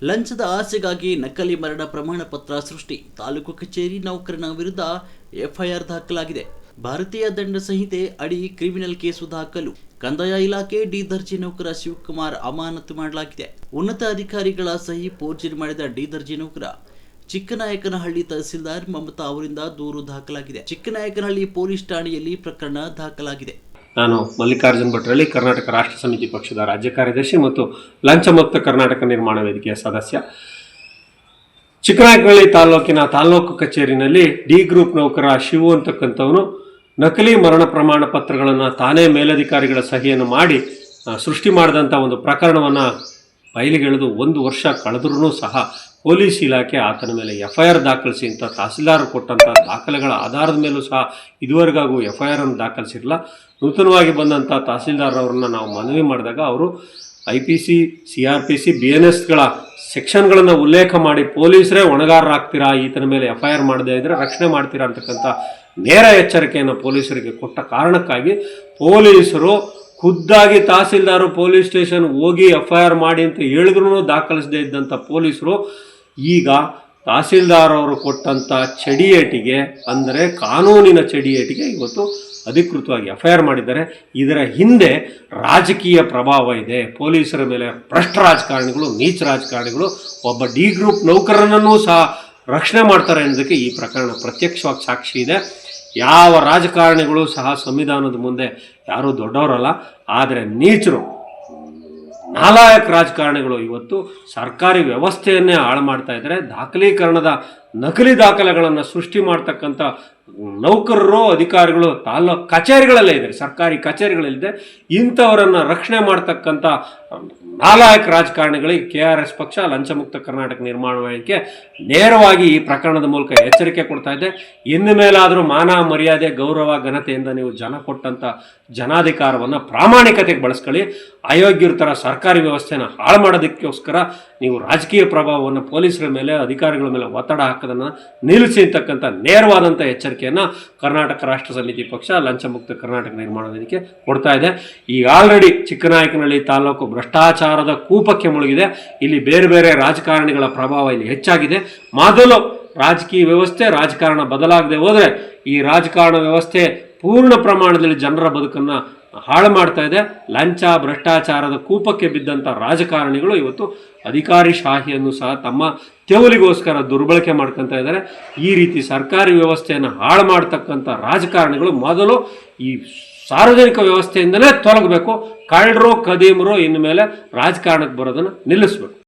ಲಂಚದ ಆಸೆಗಾಗಿ ನಕಲಿ ಮರಣ ಪ್ರಮಾಣ ಪತ್ರ ಸೃಷ್ಟಿ, ತಾಲೂಕು ಕಚೇರಿ ನೌಕರನ ವಿರುದ್ಧ ಎಫ್ಐಆರ್ ದಾಖಲಾಗಿದೆ. ಭಾರತೀಯ ದಂಡ ಸಂಹಿತೆ ಅಡಿ ಕ್ರಿಮಿನಲ್ ಕೇಸು ದಾಖಲು. ಕಂದಾಯ ಇಲಾಖೆ ಡಿ ದರ್ಜೆ ನೌಕರ ಶಿವಕುಮಾರ್ ಅಮಾನತು ಮಾಡಲಾಗಿದೆ. ಉನ್ನತ ಅಧಿಕಾರಿಗಳ ಸಹಿ ಫೋರ್ಜರಿ ಮಾಡಿದ ಡಿ ದರ್ಜೆ ನೌಕರ ಚಿಕ್ಕನಾಯಕನಹಳ್ಳಿ ತಹಸೀಲ್ದಾರ್ ಮಮತಾ ಅವರಿಂದ ದೂರು ದಾಖಲಾಗಿದೆ. ಚಿಕ್ಕನಾಯಕನಹಳ್ಳಿ ಪೊಲೀಸ್ ಠಾಣೆಯಲ್ಲಿ ಪ್ರಕರಣ ದಾಖಲಾಗಿದೆ. ನಾನು ಮಲ್ಲಿಕಾರ್ಜುನ್ ಭಟ್ರಳ್ಳಿ, ಕರ್ನಾಟಕ ರಾಷ್ಟ್ರ ಸಮಿತಿ ಪಕ್ಷದ ರಾಜ್ಯ ಕಾರ್ಯದರ್ಶಿ ಮತ್ತು ಲಂಚ ಮುಕ್ತ ಕರ್ನಾಟಕ ನಿರ್ಮಾಣ ವೇದಿಕೆಯ ಸದಸ್ಯ. ಚಿಕ್ಕನಾಯಕನಹಳ್ಳಿ ತಾಲೂಕಿನ ತಾಲೂಕು ಕಚೇರಿನಲ್ಲಿ ಡಿ ಗ್ರೂಪ್ ನೌಕರ ಶಿವು ಅಂತಕ್ಕಂಥವನು ನಕಲಿ ಮರಣ ಪ್ರಮಾಣ ಪತ್ರಗಳನ್ನು ತಾನೇ ಮೇಲಧಿಕಾರಿಗಳ ಸಹಿಯನ್ನು ಮಾಡಿ ಸೃಷ್ಟಿ ಮಾಡಿದಂಥ ಒಂದು ಪ್ರಕರಣವನ್ನು ಬಯಲಿಗೆಳೆದು 1 ವರ್ಷ ಕಳೆದ್ರೂ ಸಹ ಪೊಲೀಸ್ ಇಲಾಖೆ ಆತನ ಮೇಲೆ ಎಫ್ಐಆರ್ ದಾಖಲಿಸಿ ಅಂತ ತಹಸೀಲ್ದಾರ್ ಕೊಟ್ಟಂಥ ದಾಖಲೆಗಳ ಆಧಾರದ ಮೇಲೂ ಸಹ ಇದುವರೆಗೂ ಎಫ್ಐಆರ್ ಅನ್ನು ದಾಖಲಿಸಿರಲಿಲ್ಲ. ನೂತನವಾಗಿ ಬಂದಂಥ ತಹಸೀಲ್ದಾರ್ ಅವರನ್ನು ನಾವು ಮನವಿ ಮಾಡಿದಾಗ ಅವರು IPC, CRPC, BNSಗಳ ಸೆಕ್ಷನ್ಗಳನ್ನು ಉಲ್ಲೇಖ ಮಾಡಿ ಪೊಲೀಸರೇ ಹೊಣೆಗಾರರಾಗ್ತೀರಾ, ಈತನ ಮೇಲೆ ಎಫ್ಐಆರ್ ಮಾಡದೇ ಇದ್ದರೆ ರಕ್ಷಣೆ ಮಾಡ್ತೀರಾ ಅಂತಕ್ಕಂಥ ನೇರ ಎಚ್ಚರಿಕೆಯನ್ನು ಪೊಲೀಸರಿಗೆ ಕೊಟ್ಟ ಕಾರಣಕ್ಕಾಗಿ ಪೊಲೀಸರು ಖುದ್ದಾಗಿ ತಹಸೀಲ್ದಾರು ಪೊಲೀಸ್ ಸ್ಟೇಷನ್ ಹೋಗಿ ಎಫ್ಐಆರ್ ಮಾಡಿ ಅಂತ ಹೇಳಿದ್ರೂ ದಾಖಲಿಸದೇ ಇದ್ದಂಥ ಪೊಲೀಸರು ಈಗ ತಹಸೀಲ್ದಾರ್ ಅವರು ಕೊಟ್ಟಂಥ ಚಡಿಯೇಟಿಗೆ, ಅಂದರೆ ಕಾನೂನಿನ ಚಡಿಯೇಟಿಗೆ ಇವತ್ತು ಅಧಿಕೃತವಾಗಿ ಎಫ್ಐಆರ್ ಮಾಡಿದ್ದಾರೆ. ಇದರ ಹಿಂದೆ ರಾಜಕೀಯ ಪ್ರಭಾವ ಇದೆ. ಪೊಲೀಸರ ಮೇಲೆ ಭ್ರಷ್ಟ ರಾಜಕಾರಣಿಗಳು, ನೀಚ ರಾಜಕಾರಣಿಗಳು ಒಬ್ಬ ಡಿ ಗ್ರೂಪ್ ನೌಕರನನ್ನೂ ಸಹ ರಕ್ಷಣೆ ಮಾಡ್ತಾರೆ ಅನ್ನೋದಕ್ಕೆ ಈ ಪ್ರಕರಣ ಪ್ರತ್ಯಕ್ಷವಾಗಿ ಸಾಕ್ಷಿ ಇದೆ. ಯಾವ ರಾಜಕಾರಣಿಗಳು ಸಹ ಸಂವಿಧಾನದ ಮುಂದೆ ಯಾರೂ ದೊಡ್ಡವರಲ್ಲ. ಆದರೆ ನೀಚರು, ನಾಲಾಯಕ ರಾಜಕಾರಣಿಗಳು ಇವತ್ತು ಸರ್ಕಾರಿ ವ್ಯವಸ್ಥೆಯನ್ನೇ ಹಾಳು ಮಾಡ್ತಾ ಇದ್ದಾರೆ. ದಾಖಲೀಕರಣದ ನಕಲಿ ದಾಖಲೆಗಳನ್ನು ಸೃಷ್ಟಿ ಮಾಡ್ತಕ್ಕಂಥ ನೌಕರರು, ಅಧಿಕಾರಿಗಳು ತಾಲೂಕು ಕಚೇರಿಗಳಲ್ಲೇ ಇದ್ದಾರೆ, ಸರ್ಕಾರಿ ಕಚೇರಿಗಳಲ್ಲಿದೆ. ಇಂಥವರನ್ನು ರಕ್ಷಣೆ ಮಾಡ್ತಕ್ಕಂಥ ನಾಲಾಯಕ ರಾಜಕಾರಣಿಗಳಿಗೆ KRS ಪಕ್ಷ, ಲಂಚಮುಕ್ತ ಕರ್ನಾಟಕ ನಿರ್ಮಾಣ ವೇದಿಕೆ ನೇರವಾಗಿ ಈ ಪ್ರಕರಣದ ಮೂಲಕ ಎಚ್ಚರಿಕೆ ಕೊಡ್ತಾ ಇದೆ. ಇನ್ನು ಮೇಲಾದರೂ ಮಾನ ಮರ್ಯಾದೆ, ಗೌರವ, ಘನತೆಯಿಂದ ನೀವು ಜನ ಕೊಟ್ಟಂಥ ಜನಾಧಿಕಾರವನ್ನು ಪ್ರಾಮಾಣಿಕತೆಗೆ ಬಳಸ್ಕೊಳ್ಳಿ. ಅಯೋಗ್ಯರ ಥರ ಸರ್ಕಾರಿ ವ್ಯವಸ್ಥೆನ ಹಾಳು ಮಾಡೋದಕ್ಕೋಸ್ಕರ ನೀವು ರಾಜಕೀಯ ಪ್ರಭಾವವನ್ನು ಪೊಲೀಸರ ಮೇಲೆ, ಅಧಿಕಾರಿಗಳ ಮೇಲೆ ಒತ್ತಡ ಹಾಕೋದನ್ನು ನಿಲ್ಲಿಸಿ ಅಂತಕ್ಕಂಥ ನೇರವಾದಂಥ ಎಚ್ಚರಿಕೆಯನ್ನು ಕರ್ನಾಟಕ ರಾಷ್ಟ್ರ ಸಮಿತಿ ಪಕ್ಷ, ಲಂಚಮುಕ್ತ ಕರ್ನಾಟಕ ನಿರ್ಮಾಣ ವೇದಿಕೆ ಕೊಡ್ತಾ ಇದೆ. ಈಗ ಆಲ್ರೆಡಿ ಚಿಕ್ಕನಾಯಕನಹಳ್ಳಿ ತಾಲೂಕು ಭ್ರಷ್ಟಾಚಾರದ ಕೂಪಕ್ಕೆ ಮುಳುಗಿದೆ. ಇಲ್ಲಿ ಬೇರೆ ಬೇರೆ ರಾಜಕಾರಣಿಗಳ ಪ್ರಭಾವ ಇಲ್ಲಿ ಹೆಚ್ಚಾಗಿದೆ. ಮೊದಲು ರಾಜಕೀಯ ವ್ಯವಸ್ಥೆ, ರಾಜಕಾರಣ ಬದಲಾಗದೆ ಹೋದರೆ ಈ ರಾಜಕಾರಣ ವ್ಯವಸ್ಥೆ ಪೂರ್ಣ ಪ್ರಮಾಣದಲ್ಲಿ ಜನರ ಬದುಕನ್ನು ಹಾಳು ಮಾಡ್ತಾ ಇದೆ. ಲಂಚ ಭ್ರಷ್ಟಾಚಾರದ ಕೂಪಕ್ಕೆ ಬಿದ್ದಂಥ ರಾಜಕಾರಣಿಗಳು ಇವತ್ತು ಅಧಿಕಾರಿ ಶಾಹಿಯನ್ನು ಸಹ ತಮ್ಮ ತೆವಲಿಗೋಸ್ಕರ ದುರ್ಬಳಕೆ ಮಾಡ್ಕೊತಾ ಇದ್ದಾರೆ. ಈ ರೀತಿ ಸರ್ಕಾರಿ ವ್ಯವಸ್ಥೆಯನ್ನು ಹಾಳು ಮಾಡ್ತಕ್ಕಂಥ ರಾಜಕಾರಣಿಗಳು ಮೊದಲು ಈ ಸಾರ್ವಜನಿಕ ವ್ಯವಸ್ಥೆಯಿಂದಲೇ ತೊಲಗಬೇಕು. ಕಳ್ಳರು, ಕದೀಮರು ಇನ್ನು ಮೇಲೆ ರಾಜಕಾರಣಕ್ಕೆ ಬರೋದನ್ನು ನಿಲ್ಲಿಸಬೇಕು.